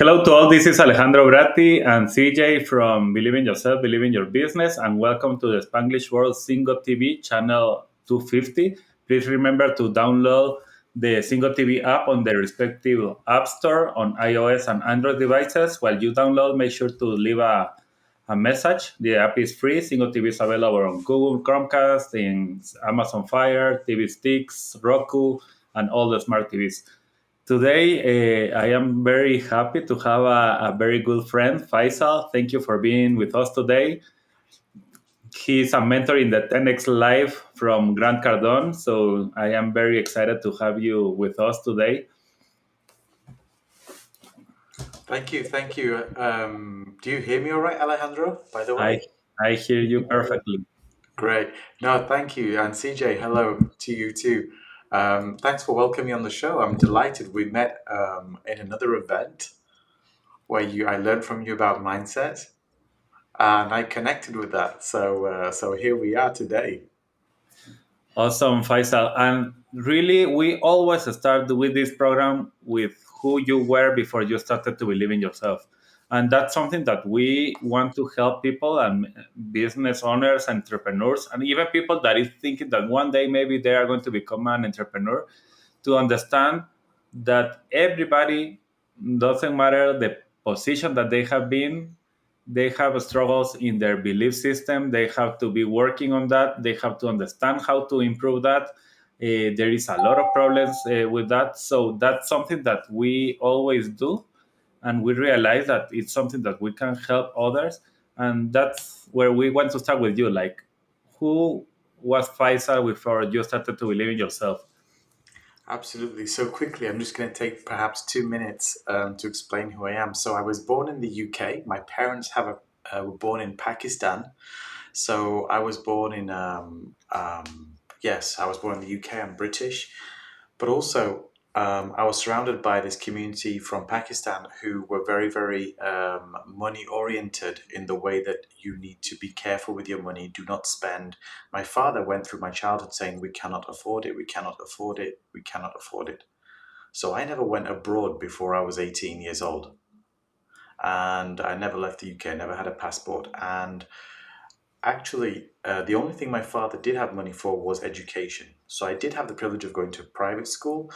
Hello to all. This is Alejandro Bratti and CJ from Believe in Yourself, Believe in Your Business, and welcome to the Spanglish World Singo TV channel 250. Please remember to download the Singo TV app on the respective app store on iOS and Android devices. While you download, make sure to leave a message. The app is free. Singo TV is available on Google Chromecast, in Amazon Fire, TV Sticks, Roku, and all the smart TVs. Today, I am very happy to have a very good friend, Faisal. Thank you for being with us today. He's a mentor in the 10X Live from Grant Cardone, so I am very excited to have you with us today. Thank you, thank you. Do you hear me all right, Alejandro, by the I, way? I hear you perfectly. Great. No, thank you. And CJ, hello to you too. Thanks for welcoming me on the show. I'm delighted. We met in another event where I learned from you about mindset and I connected with that. So here we are today. Awesome, Faisal. And really, we always start with this program with who you were before you started to believe in yourself. And that's something that we want to help people and business owners, entrepreneurs, and even people that is thinking that one day maybe they are going to become an entrepreneur to understand that everybody doesn't matter the position that they have been, they have struggles in their belief system. They have to be working on that. They have to understand how to improve that. There is a lot of problems with that. So that's something that we always do. And we realize that it's something that we can help others. And that's where we want to start with you. Like, who was Faisal before you started to believe in yourself? Absolutely. So quickly, I'm just going to take perhaps 2 minutes to explain who I am. So I was born in the UK. My parents were born in Pakistan. So I was born in, yes, I was born in the UK. I'm British, but also I was surrounded by this community from Pakistan who were very, very money oriented in the way that you need to be careful with your money, do not spend. My father went through my childhood saying, we cannot afford it, we cannot afford it, we cannot afford it. So I never went abroad before I was 18 years old. And I never left the UK, never had a passport. And actually, the only thing my father did have money for was education. So I did have the privilege of going to private school.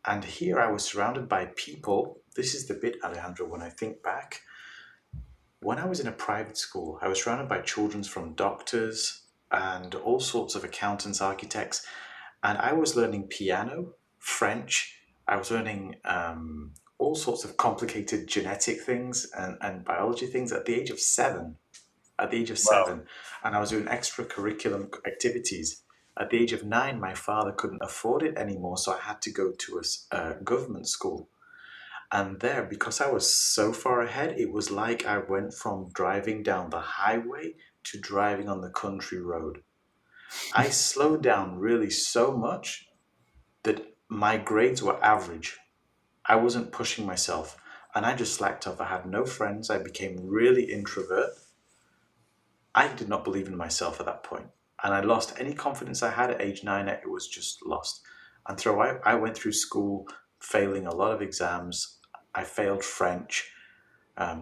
And here I was surrounded by people. This is the bit, Alejandro, when I think back. When I was in a private school, I was surrounded by children from doctors and all sorts of accountants, architects. And I was learning piano, French. I was learning all sorts of complicated genetic things and biology things at the age of 7 at the age of Wow. 7, and I was doing extracurricular activities. At the age of 9, my father couldn't afford it anymore, so I had to go to a government school. And there, because I was so far ahead, it was like I went from driving down the highway to driving on the country road. I slowed down really so much that my grades were average. I wasn't pushing myself, and I just slacked off. I had no friends. I became really introvert. I did not believe in myself at that point, and I lost any confidence I had at age 9. It was just lost. And so I went through school failing a lot of exams. I failed French,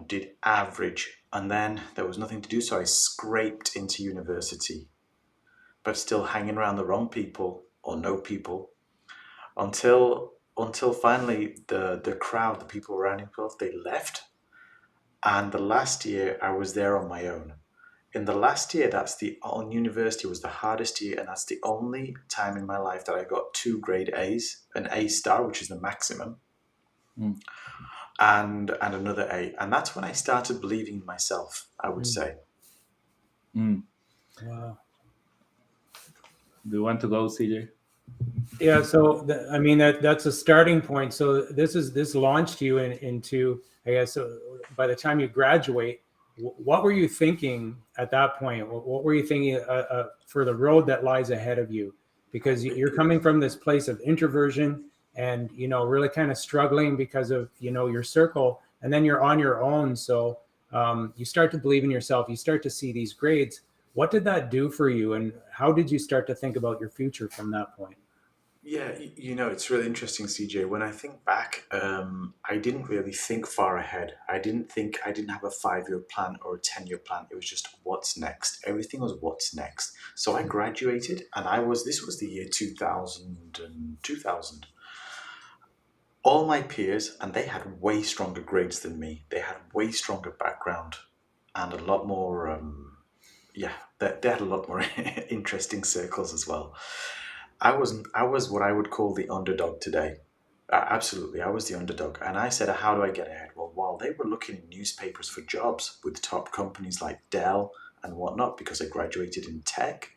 did average, and then there was nothing to do, so I scraped into university, but still hanging around the wrong people or no people until finally the crowd, the people around me, they left, and the last year I was there on my own. In the last year, that's the on university was the hardest year, and that's the only time in my life that I got 2 grade A's, an A star, which is the maximum, Mm. and another A. And that's when I started believing in myself, I would Mm. say. Mm. Wow. Do you want to go, CJ? Yeah. So I mean that's a starting point. So this launched you into, I guess, by the time you graduate, what were you thinking at that point? What were you thinking for the road that lies ahead of you? Because you're coming from this place of introversion and really kind of struggling because of your circle, and then you're on your own. So you start to believe in yourself. You start to see these grades. What did that do for you, and how did you start to think about your future from that point? Yeah, it's really interesting, CJ. When I think back, I didn't really think far ahead. I didn't have a 5-year plan or a 10-year plan. It was just what's next. Everything was what's next. So I graduated, and this was the year 2000 and 2000. All my peers, and they had way stronger grades than me. They had way stronger background and a lot more, yeah, they had a lot more interesting circles as well. I was what I would call the underdog today. Absolutely, I was the underdog, and I said, "How do I get ahead?" Well, while they were looking in newspapers for jobs with top companies like Dell and whatnot, because I graduated in tech,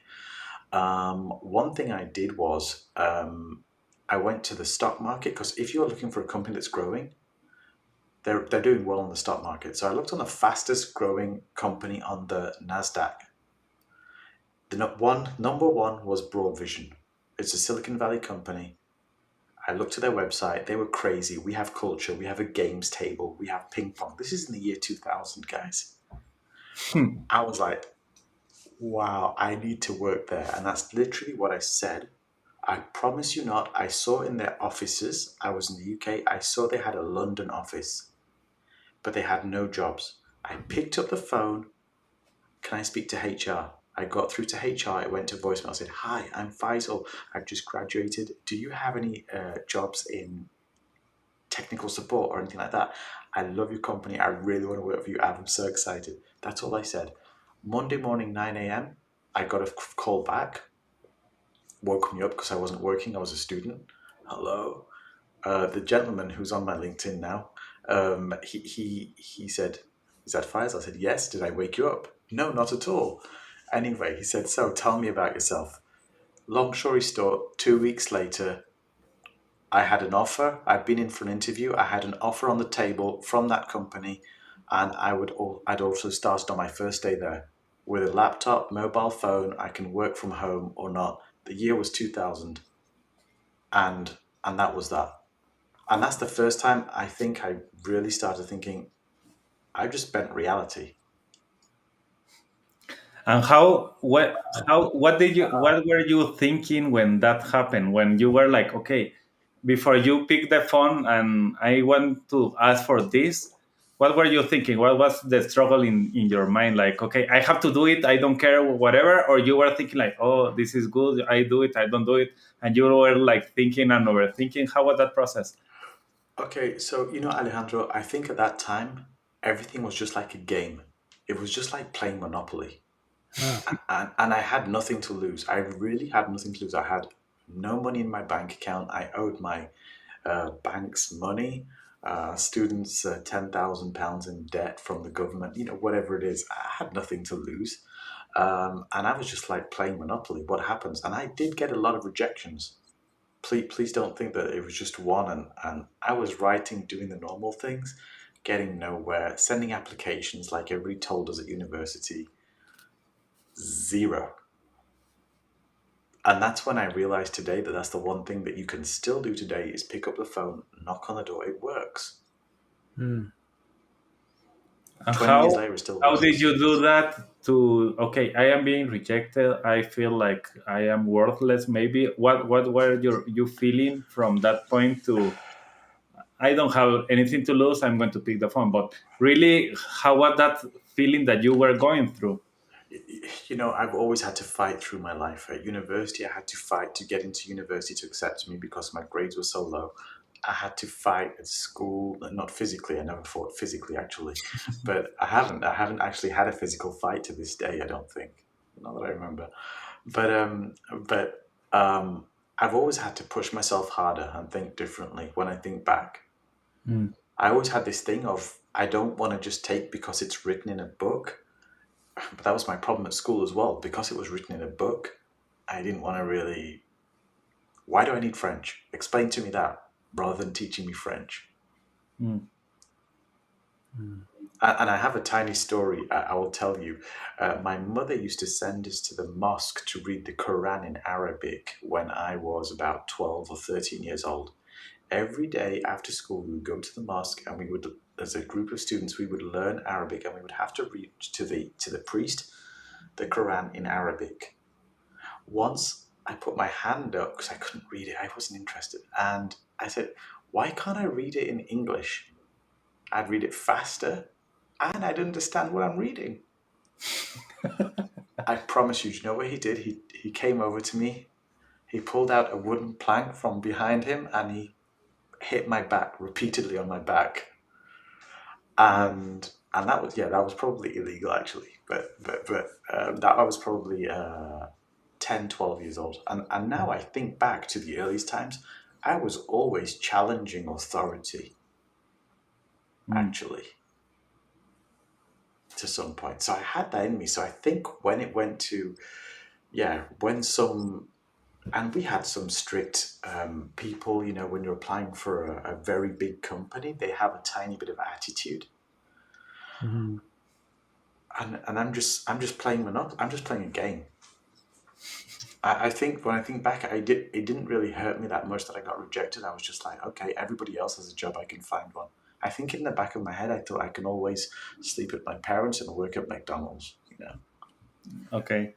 one thing I did was I went to the stock market because if you're looking for a company that's growing, they're doing well on the stock market. So I looked on the fastest growing company on the Nasdaq. The number one was Broadvision. It's a Silicon Valley company. I looked at their website. They were crazy. We have culture. We have a games table. We have ping pong. This is in the year 2000, guys. I was like, wow, I need to work there. And that's literally what I said. I promise you not. I saw in their offices, I was in the UK, I saw they had a London office, but they had no jobs. I picked up the phone. Can I speak to HR? I got through to HR. I went to voicemail. I said, "Hi, I'm Faisal. I've just graduated. Do you have any jobs in technical support or anything like that? I love your company. I really want to work for you. I'm so excited." That's all I said. Monday morning, 9 a.m., I got a call back. Woke me up because I wasn't working. I was a student. Hello. The gentleman who's on my LinkedIn now, he said, "Is that Faisal?" I said, "Yes. Did I wake you up?" "No, not at all." Anyway, he said, "So tell me about yourself." Long story short, 2 weeks later, I had an offer. I'd been in for an interview. I had an offer on the table from that company, and I'd also started on my first day there with a laptop, mobile phone. I can work from home or not. The year was 2000, and that was that. And that's the first time I think I really started thinking I just bent reality. And what were you thinking when that happened? When you were like, okay, before you pick the phone and I want to ask for this, what were you thinking? What was the struggle in your mind? Like, okay, I have to do it, I don't care, whatever, or you were thinking like, oh, this is good, I do it, I don't do it, and you were like thinking and overthinking. How was that process? Okay, so Alejandro, I think at that time everything was just like a game. It was just like playing Monopoly. Huh. And I had nothing to lose. I really had nothing to lose. I had no money in my bank account. I owed my bank's money, students £10,000 in debt from the government, whatever it is. I had nothing to lose. And I was just like playing Monopoly. What happens? And I did get a lot of rejections. Please don't think that it was just one. And I was writing, doing the normal things, getting nowhere, sending applications like everybody told us at university, zero. And that's when I realized today that that's the one thing that you can still do today is pick up the phone, knock on the door. It works. Hmm. And 20 years later, it still how did works. you do that to, okay, I am being rejected, I feel like I am worthless, maybe. What were you feeling from that point to, I don't have anything to lose, I'm going to pick the phone? But really, how was that feeling that you were going through? I've always had to fight through my life. At university, I had to fight to get into university to accept me because my grades were so low. I had to fight at school, not physically. I never fought physically, actually, but I haven't actually had a physical fight to this day. I don't think, not that I remember. But I've always had to push myself harder and think differently. When I think back, Hmm. I always had this thing of I don't want to just take because it's written in a book. But that was my problem at school as well. Because it was written in a book, I didn't want to really. Why do I need French? Explain to me that rather than teaching me French. Mm. Hmm. And I have a tiny story I will tell you. My mother used to send us to the mosque to read the Quran in Arabic when I was about 12 or 13 years old. Every day after school, we would go to the mosque and we would, as a group of students, we would learn Arabic and we would have to read to the priest the Quran in Arabic. Once I put my hand up because I couldn't read it. I wasn't interested. And I said, why can't I read it in English? I'd read it faster and I'd understand what I'm reading. I promise you, do you know what he did? He came over to me. He pulled out a wooden plank from behind him and he hit my back repeatedly on my back. And that was, yeah, that was probably illegal actually. But that I was probably 10, 12 years old. And now I think back to the earliest times, I was always challenging authority, actually, to some point. So I had that in me. So I think when it went to, when some, and we had some strict people, when you're applying for a very big company, they have a tiny bit of attitude. Mm-hmm. And I'm just playing I'm just playing a game. I think when I think back, it didn't really hurt me that much that I got rejected. I was just like, okay, everybody else has a job, I can find one. I think in the back of my head, I thought I can always sleep at my parents and work at McDonald's. Okay.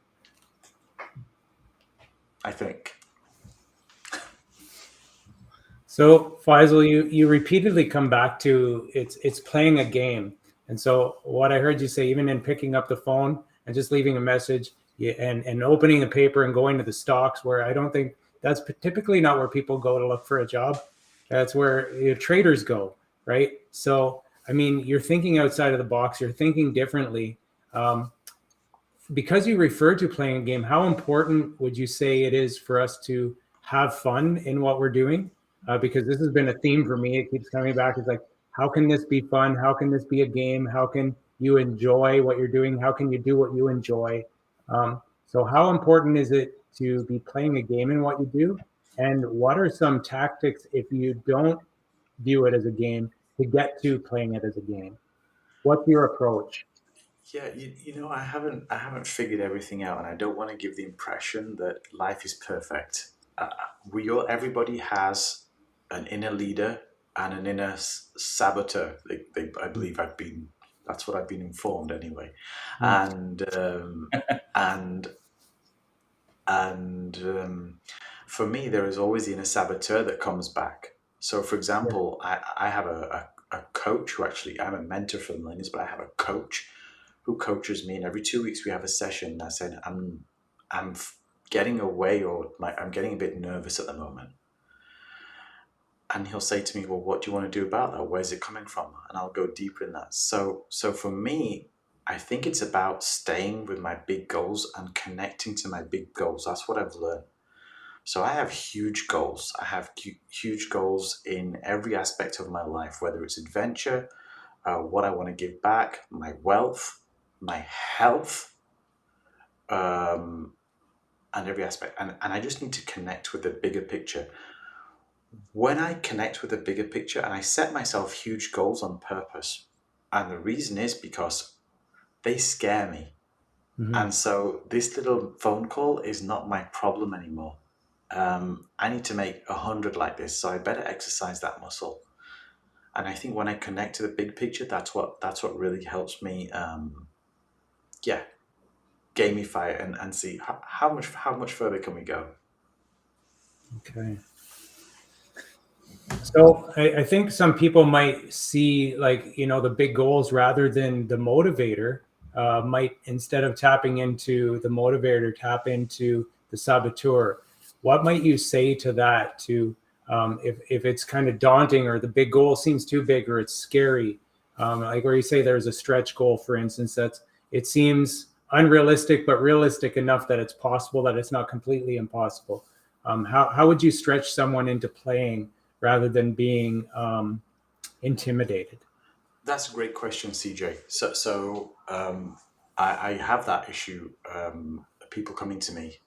I think. So Faisal, you repeatedly come back to it's playing a game. And so what I heard you say, even in picking up the phone and just leaving a message, and opening the paper and going to the stocks, where I don't think that's typically not where people go to look for a job. That's where traders go, right? So I mean, you're thinking outside of the box. You're thinking differently. Because you referred to playing a game, how important would you say it is for us to have fun in what we're doing? Because this has been a theme for me. It keeps coming back. It's like, how can this be fun? How can this be a game? How can you enjoy what you're doing? How can you do what you enjoy? So, how important is it to be playing a game in what you do? And what are some tactics if you don't view it as a game to get to playing it as a game? What's your approach? Yeah, I haven't figured everything out, and I don't want to give the impression that life is perfect. Everybody has an inner leader and an inner saboteur. I believe that's what I've been informed anyway, and and and for me, there is always the inner saboteur that comes back. So, for example, I have a coach who actually, I'm a mentor for the millennials, but I have a coach who coaches me, and every 2 weeks we have a session. And I said, I'm getting away, I'm getting a bit nervous at the moment. And he'll say to me, well, what do you want to do about that? Where's it coming from? And I'll go deeper in that. So for me, I think it's about staying with my big goals and connecting to my big goals. That's what I've learned. So I have huge goals. I have huge goals in every aspect of my life, whether it's adventure, what I want to give back, my wealth, my health, um, and every aspect. And I just need to connect with the bigger picture. When I connect with the bigger picture, and I set myself huge goals on purpose, and the reason is because they scare me. Mm-hmm. And so this little phone call is not my problem anymore. I need to make 100 like this, so I better exercise that muscle. And I think when I connect to the big picture, that's what really helps me. Gamify it and see how much further can we go. Okay. So I think some people might see the big goals rather than the motivator. Might, instead of tapping into the motivator, tap into the saboteur. What might you say to that? To if it's kind of daunting, or the big goal seems too big, or it's scary, like where you say there's a stretch goal, for instance, that's it seems unrealistic but realistic enough that it's possible, that it's not completely impossible. How would you stretch someone into playing rather than being intimidated? That's a great question, CJ. I have that issue. People coming to me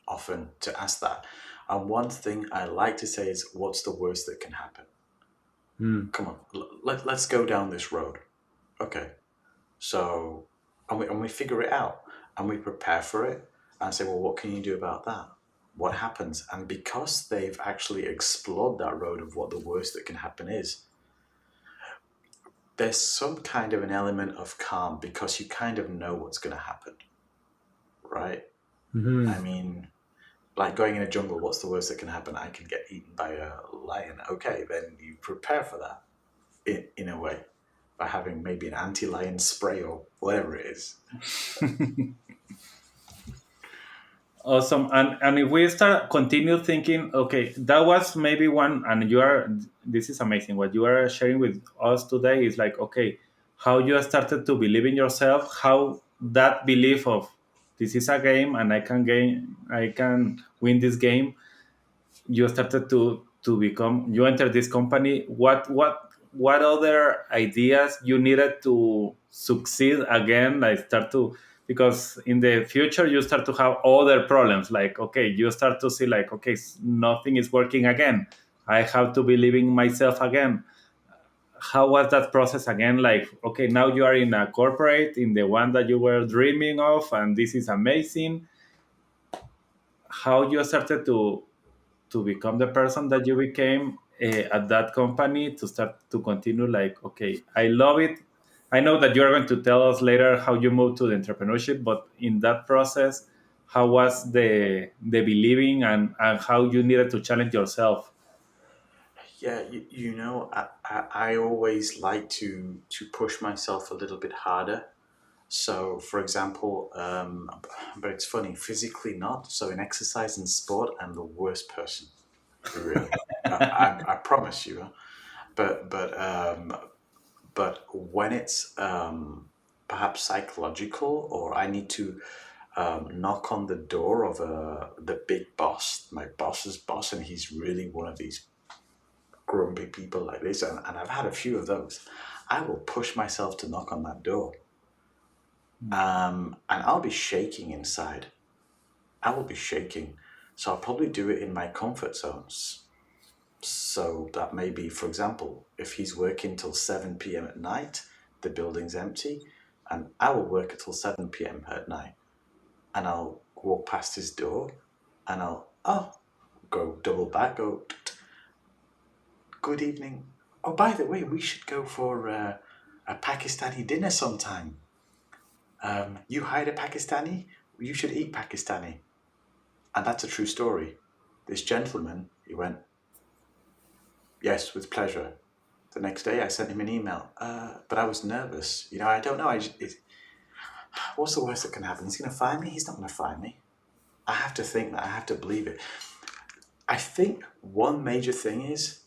often to ask that. And one thing I like to say is, what's the worst that can happen? Come on, let's go down this road. Okay. So, and we figure it out, and we prepare for it, and say, well, what can you do about that? What happens? And because they've actually explored that road of what the worst that can happen is, there's some kind of an element of calm because you kind of know what's going to happen, right? Mm-hmm. I mean, Like going in a jungle, what's the worst that can happen? I can get eaten by a lion. Okay, then you prepare for that in a way by having maybe an anti-lion spray or whatever it is. Awesome. And if we start continue thinking, okay, that was maybe one, and you are, this is amazing. What you are sharing with us today is like, okay, how you started to believe in yourself, how that belief of this is a game and I can win this game, you started to become, you entered this company. What other ideas you needed to succeed again, like start to, because in the future you start to have other problems, like okay, you start to see like okay, nothing is working again, I have to believe in myself again. How was that process again? Like okay, now you are in a corporate, in the one that you were dreaming of, and this is amazing. How you started to become the person that you became at that company, to start to continue like okay, I love it. I know that you're going to tell us later how you moved to the entrepreneurship, but in that process, how was the believing, and how you needed to challenge yourself? Yeah, I always like to push myself a little bit harder. So, for example, but it's funny, physically not. So, in exercise and sport, I'm the worst person, really. I promise you. But but um, but when it's perhaps psychological, or I need to knock on the door of the big boss, my boss's boss, and he's really one of these grumpy people like this, and I've had a few of those. I will push myself to knock on that door, and I'll be shaking inside. I will be shaking. So I'll probably do it in my comfort zones. So that may be, for example, if he's working till 7 p.m. at night, the building's empty, and I will work until 7 p.m. at night. And I'll walk past his door, and go double back, go, good evening. Oh, by the way, we should go for a Pakistani dinner sometime. You hired a Pakistani? You should eat Pakistani. And that's a true story. This gentleman, he went, yes, with pleasure. The next day I sent him an email, but I was nervous. I don't know. What's the worst that can happen? He's going to fire me? He's not going to fire me. I have to think that. I have to believe it. I think one major thing is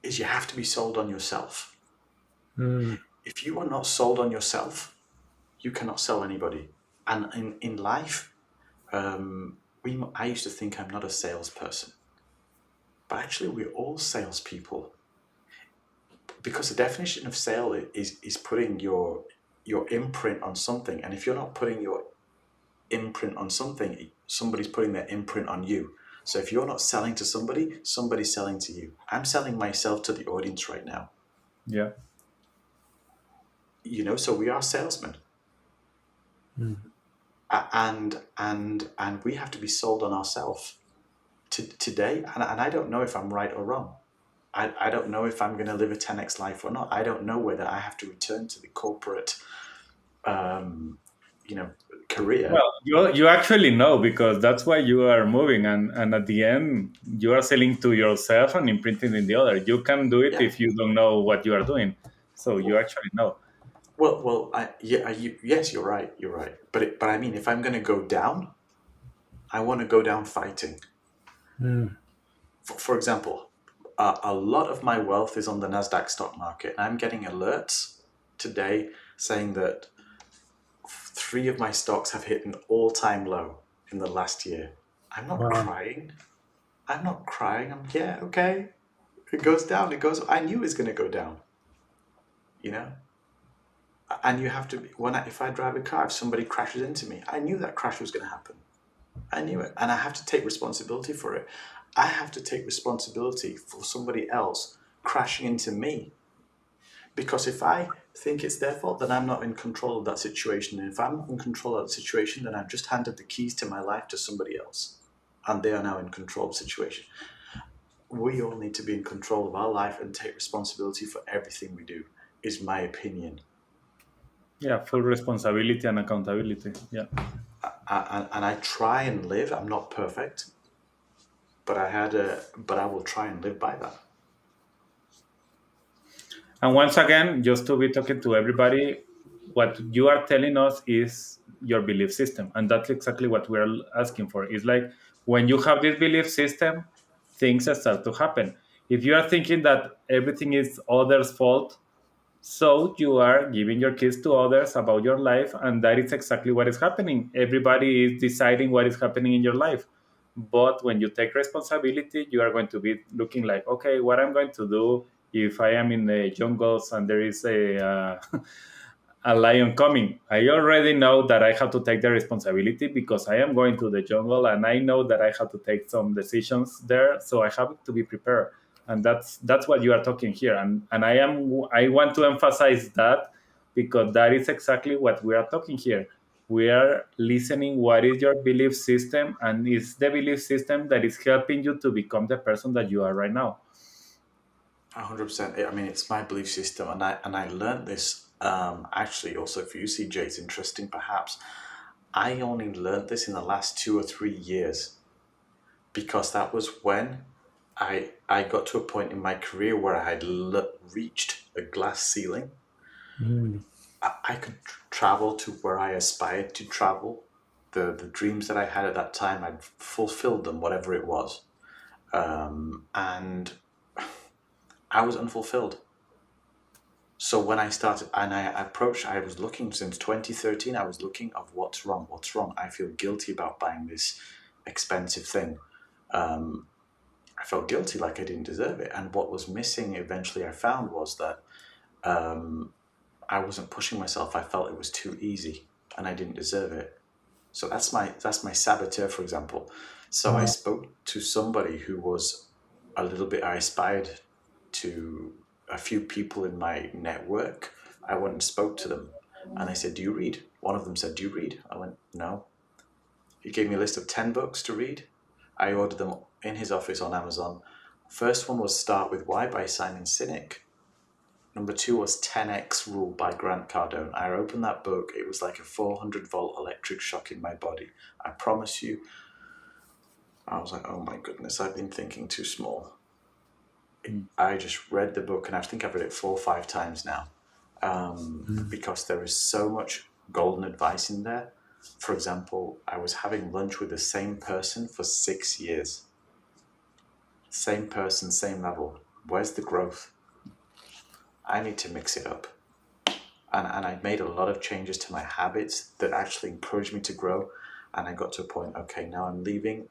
you have to be sold on yourself. If you are not sold on yourself, you cannot sell anybody. And in life, I used to think I'm not a salesperson. But actually, we're all salespeople. Because the definition of sale is putting your imprint on something. And if you're not putting your imprint on something, somebody's putting their imprint on you. So if you're not selling to somebody, somebody's selling to you. I'm selling myself to the audience right now. Yeah. So we are salesmen. And we have to be sold on ourselves today. And I don't know if I'm right or wrong. I don't know if I'm going to live a 10x life or not. I don't know whether I have to return to the corporate, career. Well, you actually know, because that's why you are moving, and at the end you are selling to yourself and imprinting in the other. You can do it Yeah. if you don't know what you are doing, so you actually know. Yes, you're right. You're right. But I mean, if I'm going to go down, I want to go down fighting. For example, a lot of my wealth is on the Nasdaq stock market, and I'm getting alerts today saying that 3 of my stocks have hit an all-time low in the last year. I'm not crying. I'm not crying. Yeah, okay. It goes down. I knew it was going to go down. And you have to be, if I drive a car, if somebody crashes into me, I knew that crash was going to happen. I knew it, and I have to take responsibility for it. I have to take responsibility for somebody else crashing into me, because if I think it's their fault, then I'm not in control of that situation. And if I'm not in control of that situation, then I've just handed the keys to my life to somebody else, and they are now in control of the situation. We all need to be in control of our life and take responsibility for everything we do, is my opinion. Yeah, full responsibility and accountability. Yeah. And I try and live. I'm not perfect. but I will try and live by that. And once again, just to be talking to everybody, what you are telling us is your belief system. And that's exactly what we're asking for. It's like when you have this belief system, things start to happen. If you are thinking that everything is others' fault, so you are giving your kids to others about your life, and that is exactly what is happening. Everybody is deciding what is happening in your life. But when you take responsibility, you are going to be looking like, okay, what I'm going to do if I am in the jungles and there is a lion coming. I already know that I have to take the responsibility because I am going to the jungle and I know that I have to take some decisions there. So I have to be prepared. And that's what you are talking here. And I want to emphasize that because that is exactly what we are talking here. We are listening what is your belief system, and it's the belief system that is helping you to become the person that you are right now. 100%. I mean, it's my belief system, and I learned this actually also for you, CJ. It's interesting, perhaps. I only learned this in the last 2 or 3 years because that was when I got to a point in my career where I had reached a glass ceiling. Mm. I could travel to where I aspired to travel. The dreams that I had at that time, I'd fulfilled them, whatever it was. And I was unfulfilled. So when I started and I was looking since 2013, I was looking of what's wrong, what's wrong. I feel guilty about buying this expensive thing. I felt guilty like I didn't deserve it. And what was missing eventually I found was that I wasn't pushing myself. I felt it was too easy and I didn't deserve it. So that's my saboteur, for example. So I spoke to somebody who was a little bit, I aspired to a few people in my network. I went and spoke to them and I said, "Do you read?" One of them said, "Do you read?" I went, "No." He gave me a list of 10 books to read. I ordered them in his office on Amazon. First one was Start With Why by Simon Sinek. Number 2 was 10X Rule by Grant Cardone. I opened that book. It was like a 400-volt electric shock in my body. I promise you, I was like, oh my goodness, I've been thinking too small. I just read the book, and I think I've read it 4 or 5 times now, because there is so much golden advice in there. For example, I was having lunch with the same person for 6 years. Same person, same level. Where's the growth? I need to mix it up. And I made a lot of changes to my habits that actually encouraged me to grow. And I got to a point, okay, now I'm leaving.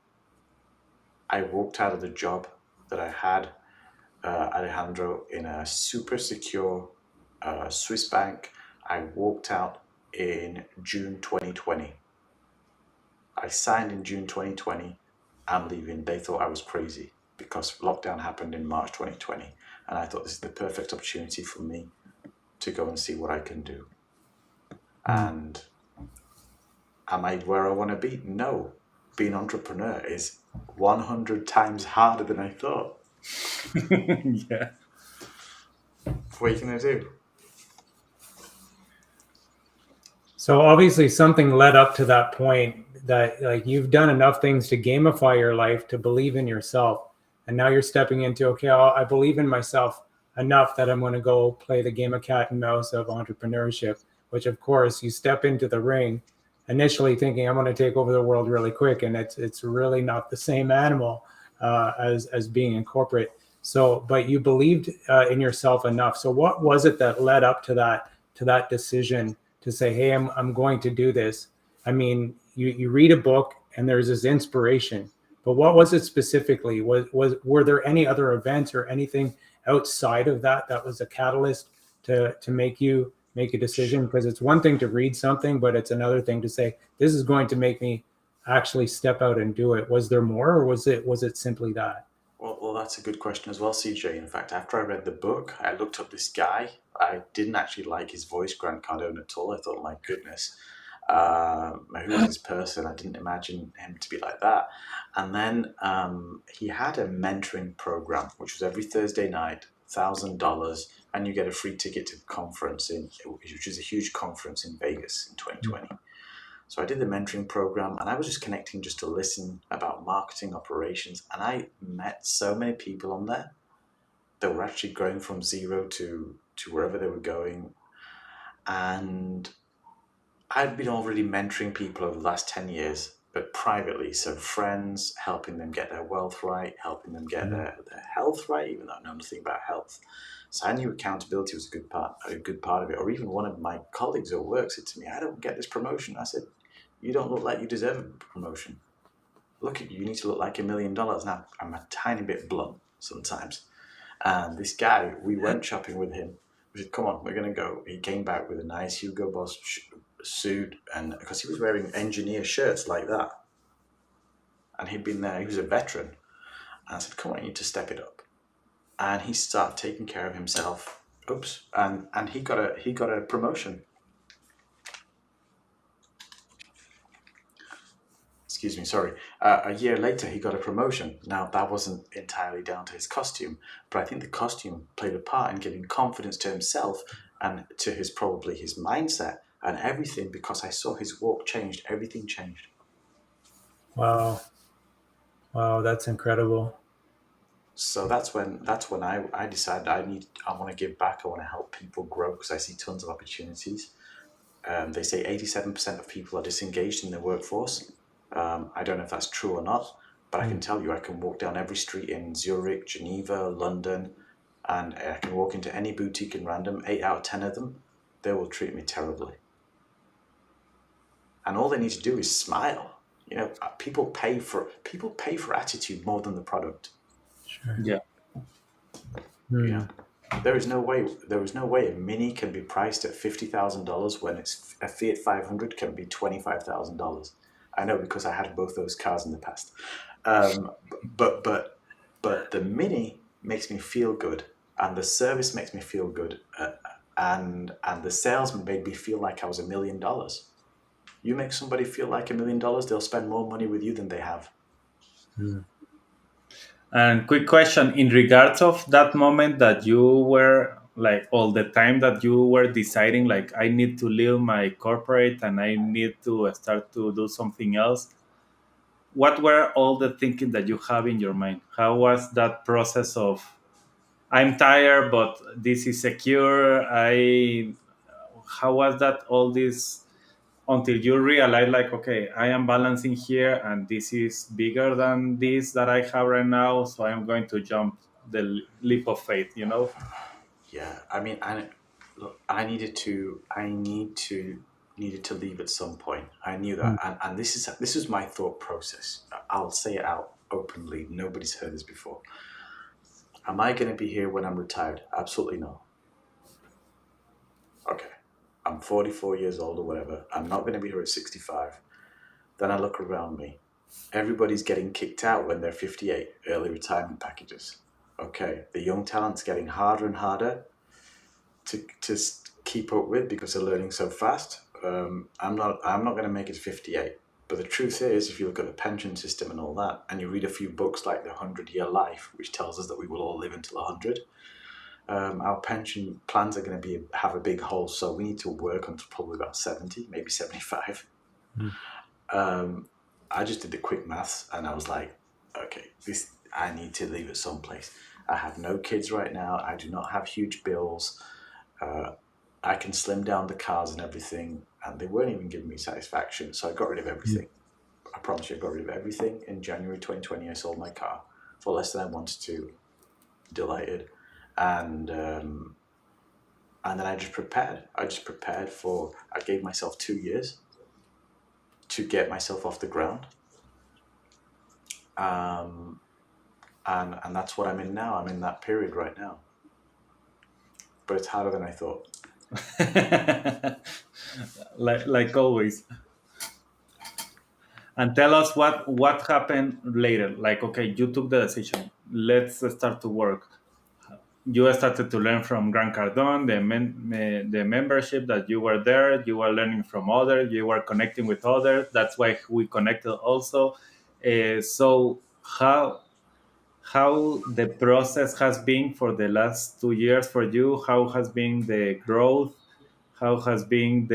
I walked out of the job that I had, Alejandro, in a super secure Swiss bank. I walked out in June 2020. I signed in June 2020. I'm leaving. They thought I was crazy because lockdown happened in March 2020. And I thought this is the perfect opportunity for me to go and see what I can do. And am I where I want to be? No. Being an entrepreneur is 100 times harder than I thought. Yeah. What are you going to do? So obviously something led up to that point that like you've done enough things to gamify your life to believe in yourself. And now you're stepping into, okay, I believe in myself enough that I'm going to go play the game of cat and mouse of entrepreneurship, which of course you step into the ring initially thinking I'm going to take over the world really quick. And it's really not the same animal as being in corporate. So, but you believed in yourself enough. So what was it that led up to that decision to say, hey, I'm going to do this? I mean, you read a book and there's this inspiration, but what was it specifically? Were there any other events or anything outside of that was a catalyst to make you make a decision? Because it's one thing to read something, but it's another thing to say, this is going to make me actually step out and do it. Was there more, or was it simply that? Well, that's a good question as well, CJ. In fact, after I read the book, I looked up this guy. I didn't actually like his voice, Grant Cardone, at all. I thought, my goodness, who is this person? I didn't imagine him to be like that. And then he had a mentoring program, which was every Thursday night, $1,000, and you get a free ticket to the conference, which is a huge conference in Vegas in 2020. So I did the mentoring program, and I was just connecting just to listen about marketing operations. And I met so many people on there that were actually growing from zero to wherever they were going. And I'd been already mentoring people over the last 10 years, but privately. So friends, helping them get their wealth right, helping them get Mhm. their health right, even though I know nothing about health. So I knew accountability was a good part of it. Or even one of my colleagues at work said to me, I don't get this promotion. I said, you don't look like you deserve a promotion. Look at you, you need to look like $1 million. Now, I'm a tiny bit blunt sometimes. And this guy, we went shopping with him. We said, come on, we're going to go. He came back with a nice Hugo Boss suit, and because he was wearing engineer shirts like that. And he'd been there, he was a veteran. And I said, come on, you need to step it up. And he started taking care of himself. Oops. And he got a promotion. Excuse me, sorry. A year later, he got a promotion. Now, that wasn't entirely down to his costume, but I think the costume played a part in giving confidence to himself and to his probably his mindset and everything, because I saw his walk changed. Everything changed. Wow. Wow, that's incredible. So that's when I decided I want to give back. I want to help people grow because I see tons of opportunities. They say 87% of people are disengaged in their workforce. I don't know if that's true or not, but I can Mm. tell you I can walk down every street in Zurich, Geneva, London, and I can walk into any boutique in random. 8 out of 10 of them, they will treat me terribly. And all they need to do is smile. People pay for attitude more than the product. Sure. Yeah. You Mm. know, there is no way a Mini can be priced at $50,000 when it's a Fiat 500 can be $25,000. I know because I had both those cars in the past. Um, but but but the Mini makes me feel good, and the service makes me feel good, and the salesman made me feel like I was $1 million. You make somebody feel like $1 million, they'll spend more money with you than they have. Mm. And quick question in regards of that moment that you were like all the time that you were deciding like I need to leave my corporate and I need to start to do something else. What were all the thinking that you have in your mind? How was that process of I'm tired, but this is secure. I how was that all this until you realize like okay, I am balancing here and this is bigger than this that I have right now, so I'm going to jump the leap of faith, you know? Yeah, I mean, look, needed to leave at some point. I knew that, Mm. and this is my thought process. I'll say it out openly. Nobody's heard this before. Am I going to be here when I'm retired? Absolutely no. Okay, I'm 44 years old or whatever. I'm not going to be here at 65. Then I look around me. Everybody's getting kicked out when they're 58. Early retirement packages. Okay, the young talent's getting harder and harder to keep up with because they're learning so fast. I'm not going to make it to 58. But the truth is, if you look at the pension system and all that, and you read a few books like The 100-Year Life, which tells us that we will all live until 100, our pension plans are going to have a big hole. So we need to work until probably about 70, maybe 75. Mm. Um, I just did the quick maths, and I was like, okay, this I need to leave it someplace. I have no kids right now. I do not have huge bills. Uh, I can slim down the cars and everything, and they weren't even giving me satisfaction. So I got rid of Mm. everything. I promise you, I got rid of everything. In January 2020, I sold my car for less than I wanted to. Delighted, and and then I just prepared. I just prepared for. I gave myself 2 years to get myself off the ground, um, and that's what I'm in now. I'm in that period right now, but it's harder than I thought. like always. And tell us what happened later. Like okay, you took the decision. Let's start to work. You started to learn from Grant Cardone, the membership that you were there. You were learning from others. You were connecting with others. That's why we connected also. So how the process has been for the last 2 years for you? How has been the growth? How has been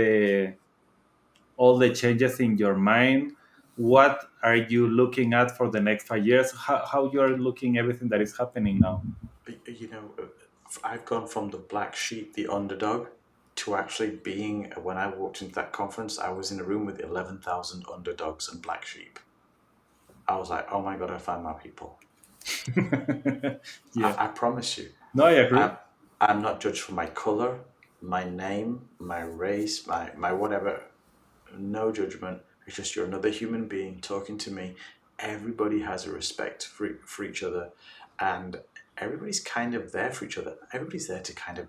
all the changes in your mind. What are you looking at for the next 5 years? How you are looking everything that is happening now? You know, I've gone from the black sheep, the underdog, to actually being, when I walked into that conference, I was in a room with 11,000 underdogs and black sheep. I was like, oh my God, I found my people. Yeah. I promise you. No, I agree. I'm not judged for my color, my name, my race, my whatever. No judgment. It's just you're another human being talking to me. Everybody has a respect for each other, and everybody's kind of there for each other. Everybody's there to kind of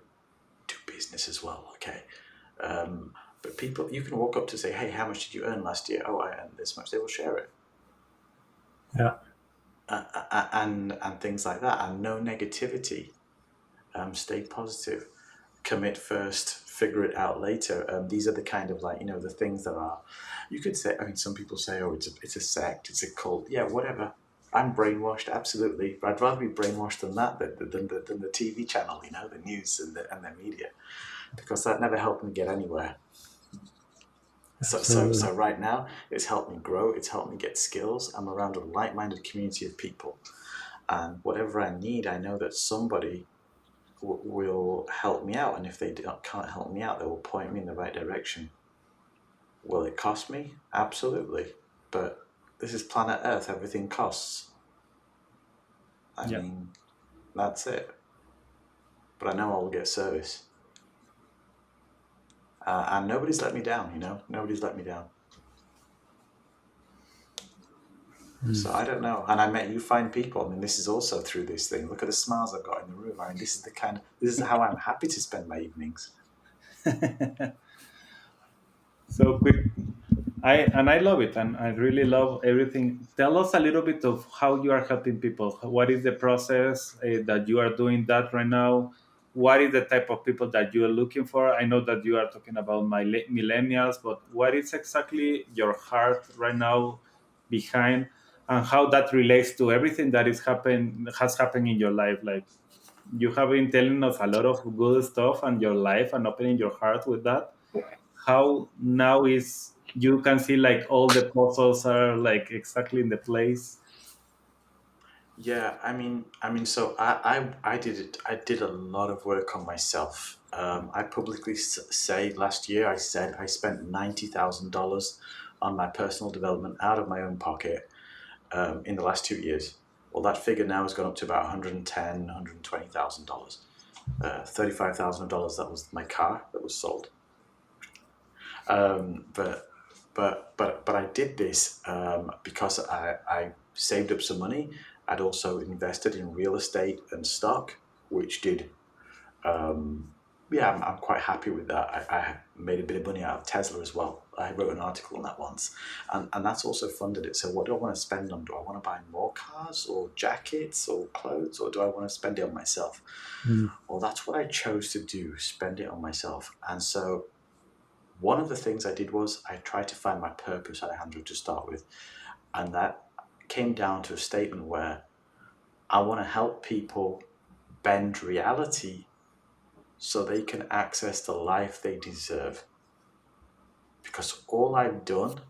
do business as well. Okay. But people, you can walk up to say, hey, how much did you earn last year? Oh, I earned this much. They will share it. Yeah. And things like that, and no negativity. Stay positive, commit first, figure it out later. These are the kind of, like, the things that are, you could say, I mean, some people say, oh, it's a sect, it's a cult. Yeah, whatever. I'm brainwashed, absolutely. But I'd rather be brainwashed than that, than the TV channel, the news and the media, because that never helped me get anywhere. So right now, it's helped me grow. It's helped me get skills. I'm around a like-minded community of people, and whatever I need, I know that somebody will help me out. And if they can't help me out, they will point me in the right direction. Will it cost me? Absolutely. But this is planet Earth. Everything costs. I Yeah. mean, that's it. But I know I will get service. And nobody's let me down, Nobody's let me down. So I don't know. And I met you fine people. I mean, this is also through this thing. Look at the smiles I've got in the room. I mean, this is how I'm happy to spend my evenings. So quick. I love it, and I really love everything. Tell us a little bit of how you are helping people. What is the process that you are doing that right now? What is the type of people that you are looking for? I know that you are talking about my millennials, but what is exactly your heart right now behind, and how that relates to everything that has happened in your life? Like, you have been telling us a lot of good stuff and your life and opening your heart with that. How now is you can see like all the puzzles are like exactly in the place. Yeah, I mean, so I did it. I did a lot of work on myself. I publicly say last year I said I spent $90,000 on my personal development out of my own pocket in the last 2 years. Well, that figure now has gone up to about $120,000. $35,000 that was my car that was sold. But I did this because I saved up some money. I'd also invested in real estate and stock, which did. Yeah, I'm quite happy with that. I made a bit of money out of Tesla as well. I wrote an article on that once, and that's also funded it. So what do I want to spend on? Do I want to buy more cars or jackets or clothes, or do I want to spend it on myself? Well, that's what I chose to do, spend it on myself. And so one of the things I did was I tried to find my purpose, Alejandro, to start with. And that came down to a statement where I want to help people bend reality so they can access the life they deserve. Because all I've done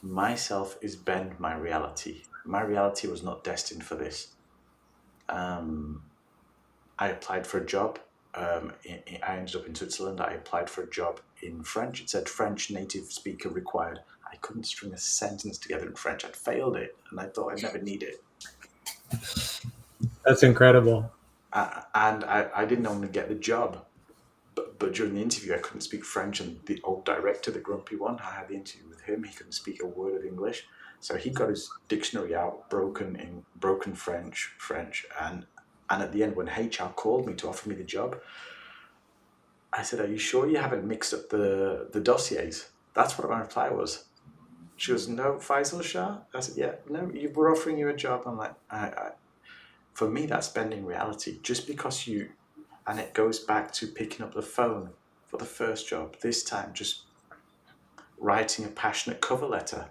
myself is bend my reality. My reality was not destined for this. I applied for a job. I ended up in Switzerland. I applied for a job in French. It said French native speaker required. I couldn't string a sentence together in French. I'd failed it, and I thought I'd never need it. That's incredible. And I didn't only get the job, but during the interview, I couldn't speak French. And the old director, the grumpy one, I had the interview with him. He couldn't speak a word of English, so he got his dictionary out, broken French, and at the end, when H.E.R. called me to offer me the job, I said, "Are you sure you haven't mixed up the dossiers?" That's what my reply was. She goes, "No, Faisal Shah." I said, "Yeah, no, we're offering you a job." I'm like, for me, that's bending reality. Just because and it goes back to picking up the phone for the first job. This time, just writing a passionate cover letter.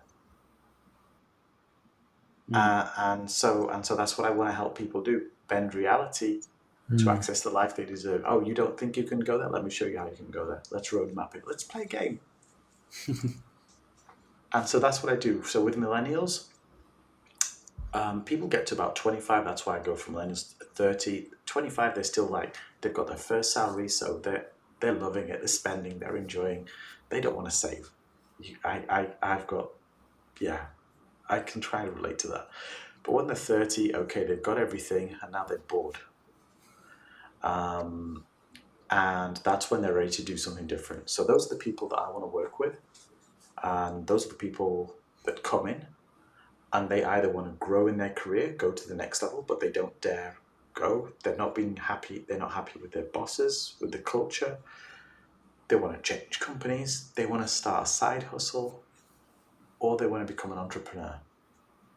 And so that's what I want to help people do: bend reality to access the life they deserve. Oh, you don't think you can go there? Let me show you how you can go there. Let's roadmap it. Let's play a game. And so that's what I do. So with millennials, people get to about 25. That's why I go from millennials to 30. 25, they're still like, they've got their first salary, so they're loving it, they're spending, they're enjoying. They don't want to save. I've got, yeah, I can try to relate to that. But when they're 30, okay, they've got everything and now they're bored. Um, and that's when they're ready to do something different. So those are the people that I want to work with. And those are the people that come in and they either want to grow in their career, go to the next level, but they don't dare go. They're not being happy. They're not happy with their bosses, with the culture. They want to change companies. They want to start a side hustle, or they want to become an entrepreneur.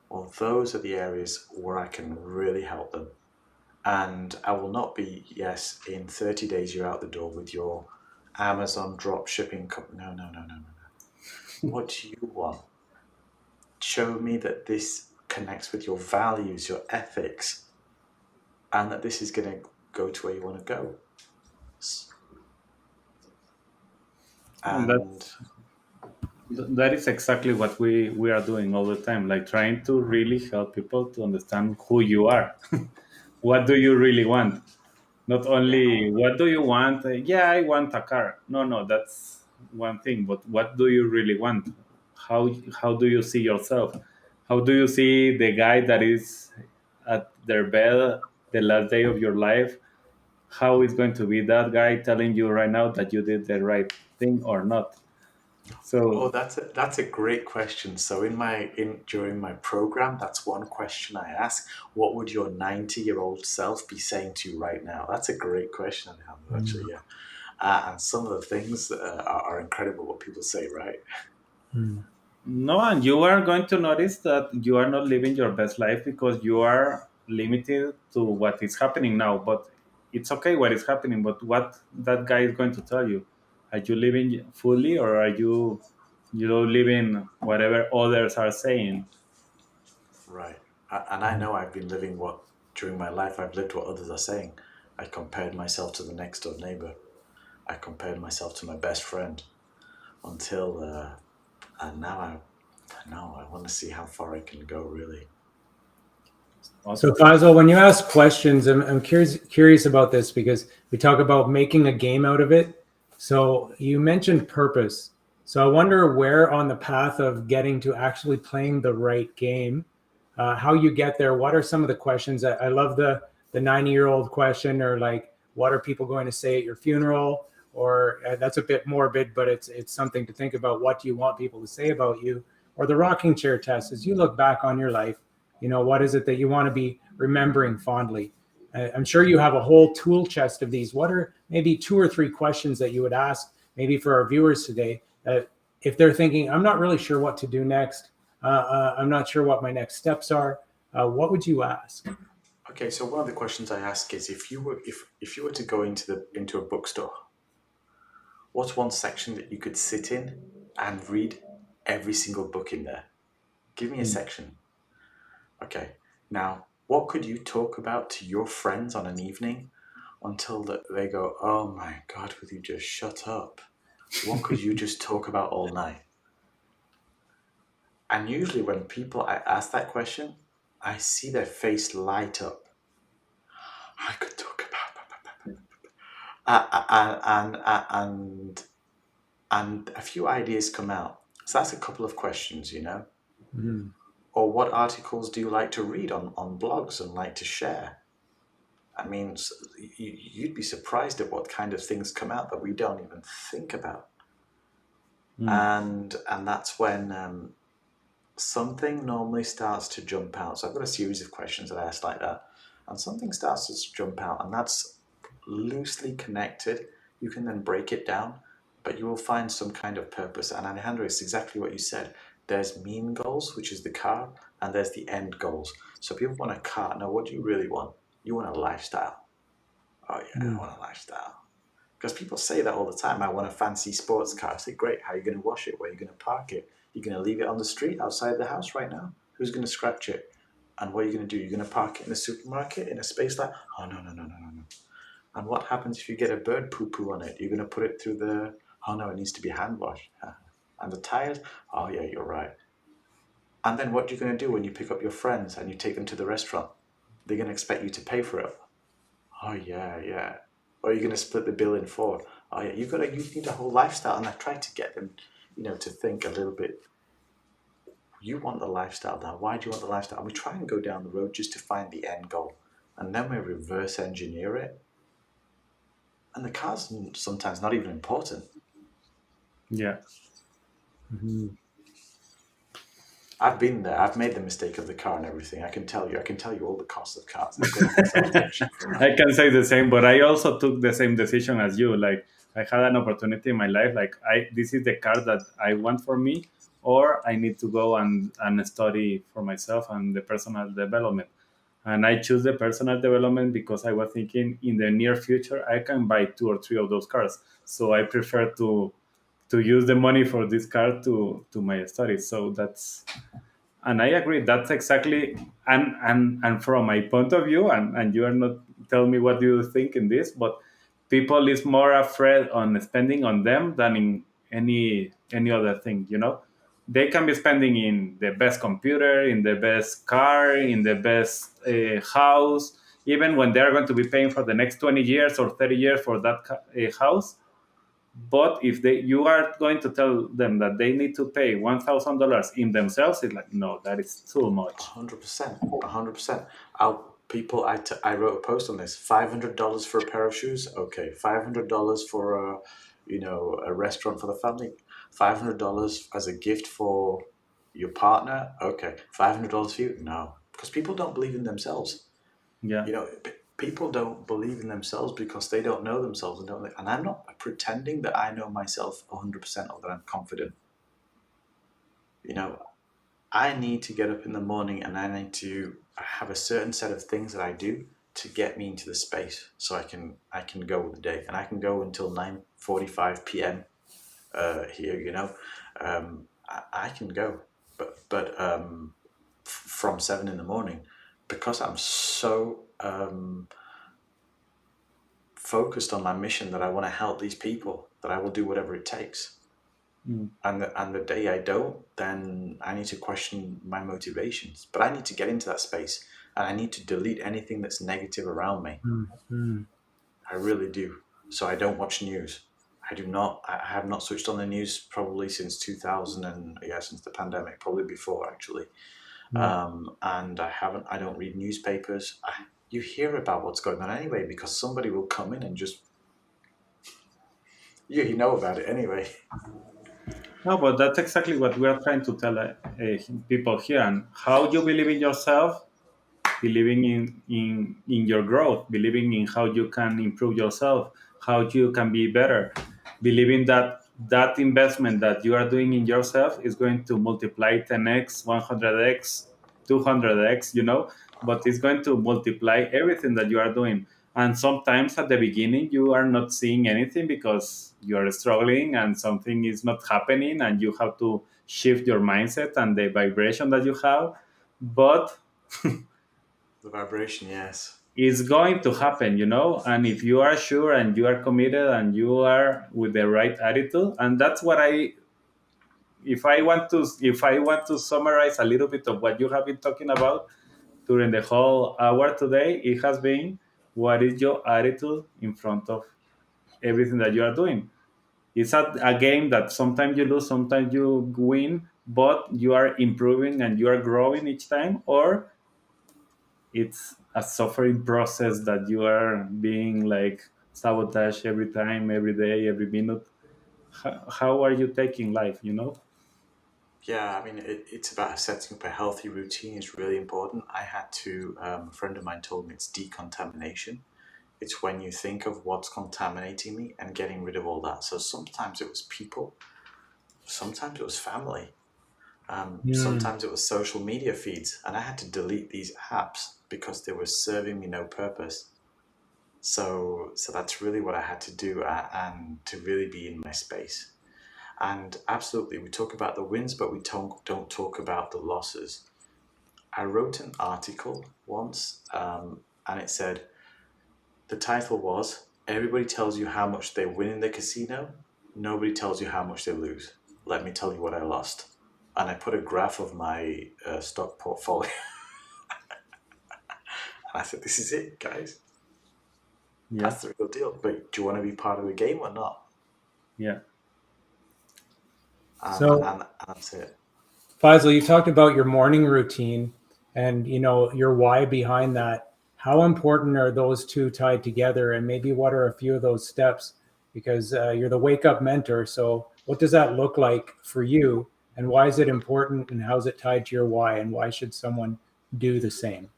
Well, those are the areas where I can really help them. And I will not be, yes, in 30 days you're out the door with your Amazon drop shipping company. No, no, no, no, no, no. What do you want? Show me that this connects with your values, your ethics, and that this is going to go to where you want to go. And That's that is exactly what we are doing all the time, like trying to really help people to understand who you are. What do you really want? Not yeah, only what do you want, yeah, I want a car. No, no, that's one thing, but what do you really want? How do you see yourself? How do you see the guy that is at their bed the last day of your life? How is going to be that guy telling you right now that you did the right thing or not? oh, So that's a great question. So in during my program, that's one question I ask. What would your 90-year-old self be saying to you right now? That's a great question, Alejandro, actually, Mm. yeah. And some of the things are incredible what people say, right? Mm. no, and you are going to notice that you are not living your best life because you are limited to what is happening now. But it's okay what is happening. But what that guy is going to tell you, are you living fully or are you living whatever others are saying? Right. And I know I've been living what, during my life, I've lived what others are saying. I compared myself to the next door neighbor. I compared myself to my best friend until, and now I want to see how far I can go, really. So Awesome. Faisal, when you ask questions, I'm curious about this because we talk about making a game out of it. So you mentioned purpose. So I wonder where on the path of getting to actually playing the right game, how you get there. What are some of the questions? I love the 90-year-old question, or like, what are people going to say at your funeral? Or that's a bit morbid, but it's something to think about. What do you want people to say about you? Or the rocking chair test. As you look back on your life, what is it that you want to be remembering fondly? I'm sure you have a whole tool chest of these. What are maybe two or three questions that you would ask maybe for our viewers today, that if they're thinking, I'm not really sure what to do next, I'm not sure what my next steps are, what would you ask? Okay, so one of the questions I ask is, if you were to go into a bookstore, what's one section that you could sit in and read every single book in there? Give me a Mm. section. Okay. Now, what could you talk about to your friends on an evening until they go, "Oh my God, will you just shut up?" What could you just talk about all night? And usually, when people I ask that question, I see their face light up. I could talk about, and a few ideas come out. So that's a couple of questions, Mm. Or what articles do you like to read on blogs and like to share? I mean, you'd be surprised at what kind of things come out that we don't even think about. Hmm. And that's when something normally starts to jump out. So I've got a series of questions that I ask like that, and something starts to jump out, and that's loosely connected. You can then break it down, but you will find some kind of purpose. And Alejandro, it's exactly what you said. There's mean goals, which is the car, and there's the end goals. So people want a car. Now, what do you really want? You want a lifestyle. Oh yeah, I Mm. want a lifestyle. Because people say that all the time. I want a fancy sports car. I say, great. How are you going to wash it? Where are you going to park it? You're going to leave it on the street outside the house right now? Who's going to scratch it? And what are you going to do? You're going to park it in the supermarket in a space like, oh, no, no, no, no, no, no. And what happens if you get a bird poo poo on it? You're going to put it through the, oh, no, it needs to be hand washed. And the tires, oh yeah, you're right. And then what are you going to do when you pick up your friends and you take them to the restaurant? They're going to expect you to pay for it. Oh yeah, yeah. Or you're going to split the bill in four. Oh yeah, you need a whole lifestyle. And I try to get them, to think a little bit. You want the lifestyle now. Why do you want the lifestyle? And we try and go down the road just to find the end goal. And then we reverse engineer it. And the car's sometimes not even important. Yeah. Mhm. I've been there. I've made the mistake of the car and everything. I can tell you. I can tell you all the costs of cars. I've got an Excel spreadsheet for that. I can say the same, but I also took the same decision as you. Like I had an opportunity in my life, like this is the car that I want for me, or I need to go and study for myself and the personal development. And I choose the personal development because I was thinking in the near future I can buy two or three of those cars. So I prefer to use the money for this car to my studies. So that's, and I agree. That's exactly, and from my point of view, and you are not telling me what you think in this, but people is more afraid on spending on them than in any other thing. They can be spending in the best computer, in the best car, in the best house, even when they are going to be paying for the next 20 years or 30 years for that house. But if you are going to tell them that they need to pay $1,000 in themselves, it's like, no, that is too much. 100%. 100%. I wrote a post on this. $500 for a pair of shoes. Okay. $500 for a restaurant for the family. $500 as a gift for your partner. Okay. $500 for you. No, because people don't believe in themselves. Yeah, People don't believe in themselves because they don't know themselves and don't. And I'm not pretending that I know myself 100% or that I'm confident. You know, I need to get up in the morning and I need to have a certain set of things that I do to get me into the space so I can go with the day and I can go until 9:45 p.m. Here. I can go, but from 7 in the morning because I'm so focused on my mission that I want to help these people that I will do whatever it takes. mm, And the day I don't, then I need to question my motivations. But I need to get into that space and I need to delete anything that's negative around me. Mhm. I really do. So I don't watch news. I have not switched on the news probably since 2000 and yeah, since the pandemic, probably before actually. Mhm. And I don't read newspapers. You hear about what's going on anyway because somebody will come in and just, you know about it anyway. no, but that's exactly what we are trying to tell people here. And how you believe in yourself, believing in your growth, believing in how you can improve yourself, how you can be better, believing that that investment that you are doing in yourself is going to multiply 10x, 100x, 200x, but it's going to multiply everything that you are doing. And sometimes at the beginning you are not seeing anything because you are struggling and something is not happening and you have to shift your mindset and the vibration that you have. But The vibration, yes. it's going to happen, and if you are sure and you are committed and you are with the right attitude, and that's what if I want to summarize a little bit of what you have been talking about during the whole hour today, it has been, what is your attitude in front of everything that you are doing? It's a game that sometimes you lose, sometimes you win, but you are improving and you are growing each time, or it's a suffering process that you are being like sabotaged every time, every day, every minute. How are you taking life? Yeah, I mean, it's about setting up a healthy routine is really important. A friend of mine told me it's decontamination. It's when you think of what's contaminating me and getting rid of all that. So sometimes it was people, sometimes it was family, Mm. sometimes it was social media feeds, and I had to delete these apps because they were serving me no purpose. So that's really what I had to do, and to really be in my space. And absolutely, we talk about the wins, but we don't talk about the losses. I wrote an article once, and it said the title was "Everybody tells you how much they win in the casino. Nobody tells you how much they lose." let me tell you what I lost. And I put a graph of my stock portfolio. And I said, this is it, guys. Yeah. That's the real deal. But do you want to be part of the game or not? Yeah. So, And that's it. Faisal, you talked about your morning routine and your why behind that. How important are those two tied together? And maybe what are a few of those steps? Because you're the wake up mentor. So, what does that look like for you? And why is it important? And how's it tied to your why? And why should someone do the same?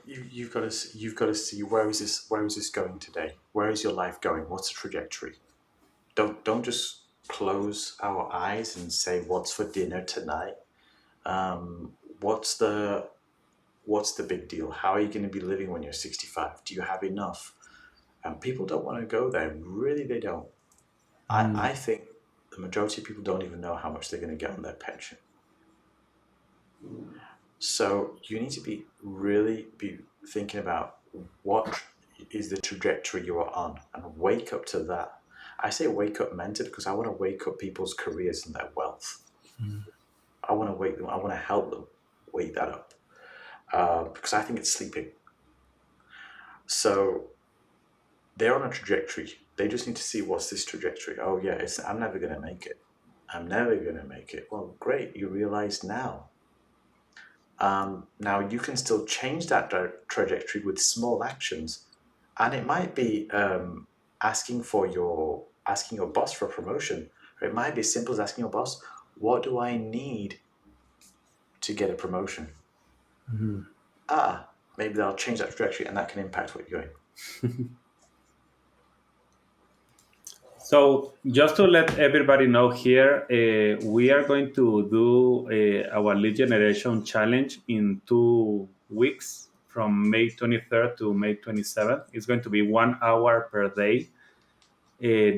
You've got to see, where is this going today? Where is your life going? What's the trajectory? Don't just close our eyes and say what's for dinner tonight. Um, what's the what's the big deal? How are you going to be living when you're 65? Do you have enough? And people don't want to go there. Really, they don't. Mm, I think the majority of people don't even know how much they're going to get on their pension. So you need to be thinking about what is the trajectory you are on and wake up to that. I say wake up mentor because I want to wake up people's careers and their wealth. mm, I want to wake them. I want to help them wake that up because I think it's sleeping. So they're on a trajectory. They just need to see what's this trajectory. Oh yeah, I'm never going to make it. I'm never going to make it. Well, great. You realize now. Now you can still change that trajectory with small actions, and it might be asking your boss for a promotion, or it might be as simple as asking your boss, "What do I need to get a promotion?" mm. Maybe that'll change that trajectory, and that can impact what you're doing. So just to let everybody know here, we are going to do our lead generation challenge in 2 weeks from May 23rd to May 27th. It's going to be 1 hour per day.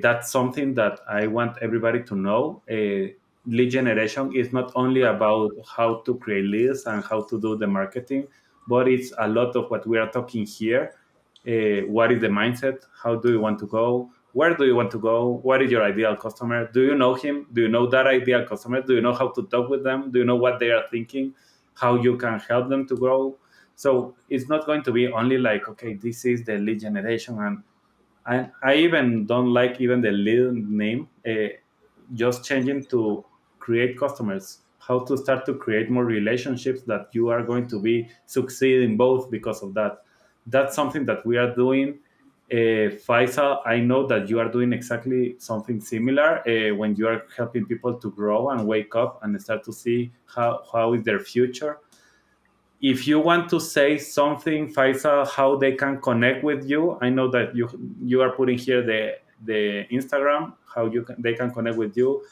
That's something that I want everybody to know. Lead generation is not only about how to create leads and how to do the marketing, but it's a lot of what we are talking here. What is the mindset? How do you want to go? Where do you want to go? What is your ideal customer? Do you know him? Do you know that ideal customer? Do you know how to talk with them? Do you know what they are thinking? How you can help them to grow? So it's not going to be only like, okay, this is the lead generation and I even don't like even the little name. Just changing to create customers, how to start to create more relationships that you are going to be succeeding both because of that. That's something that we are doing. Faisal, I know that you are doing exactly something similar when you are helping people to grow and wake up and start to see how is their future. If you want to say something, Faisal, how they can connect with you, I know that you are putting here the Instagram, how they can connect with you.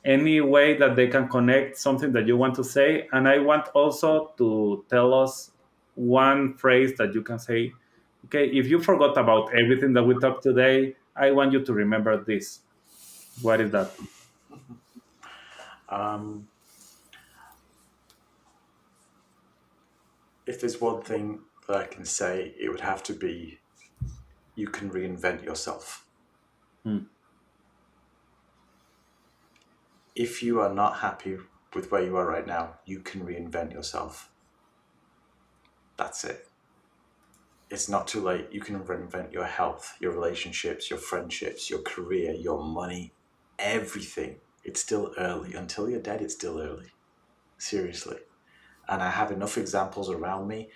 Any way that they can connect, something that you want to say, and I want also to tell us one phrase that you can say. Okay, if you forgot about everything that we talked today, I want you to remember this. What is that? Um, if there's one thing that I can say, it would have to be you can reinvent yourself. Hmm. If you are not happy with where you are right now, you can reinvent yourself. That's it. It's not too late. You can reinvent your health, your relationships, your friendships, your career, your money, everything. It's still early. Until you're dead, it's still early. Seriously. And I have enough examples around me,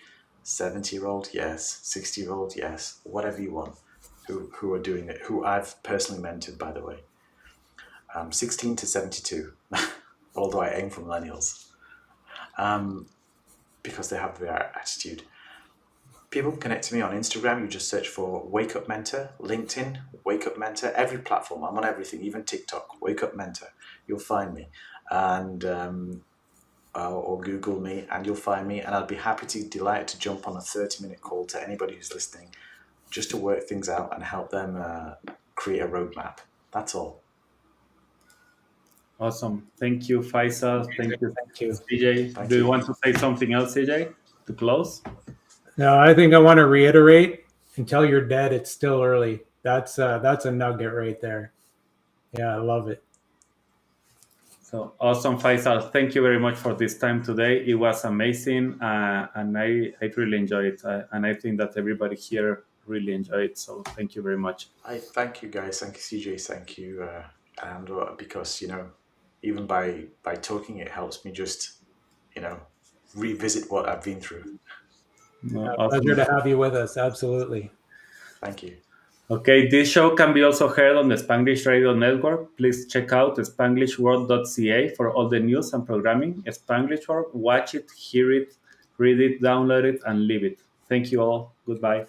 70-year-old, yes, 60-year-old, yes, whatever you want, who are doing it, who I've personally mentored, by the way. 16 to 72, although I aim for millennials, because they have their attitude. People can connect to me on Instagram. You just search for Wake Up Mentor, LinkedIn, Wake Up Mentor, every platform. I'm on everything, even TikTok, Wake Up Mentor. You'll find me. And or Google me and you'll find me. And I'd be delighted to jump on a 30-minute call to anybody who's listening just to work things out and help them create a roadmap. That's all. Awesome. Thank you, Faisal. Thank you, Thank you. CJ. Do Thank you you. want to say something else, CJ, to close? Now, I think I want to reiterate: until you're dead, it's still early. That's a nugget right there. Yeah, I love it. So awesome, Faisal. Thank you very much for this time today. It was amazing, and I really enjoyed it. And I think that everybody here really enjoyed it. So thank you very much. I thank you guys. Thank you, CJ. Thank you, Alejandro, because even by talking, it helps me just revisit what I've been through. Pleasure Awesome. to have you with us. Absolutely. Thank you. Okay, this show can be also heard on the Spanglish Radio Network. Please check out spanglishworld.ca for all the news and programming. Spanglish World, watch it, hear it, read it, download it, and live it. Thank you all. Goodbye.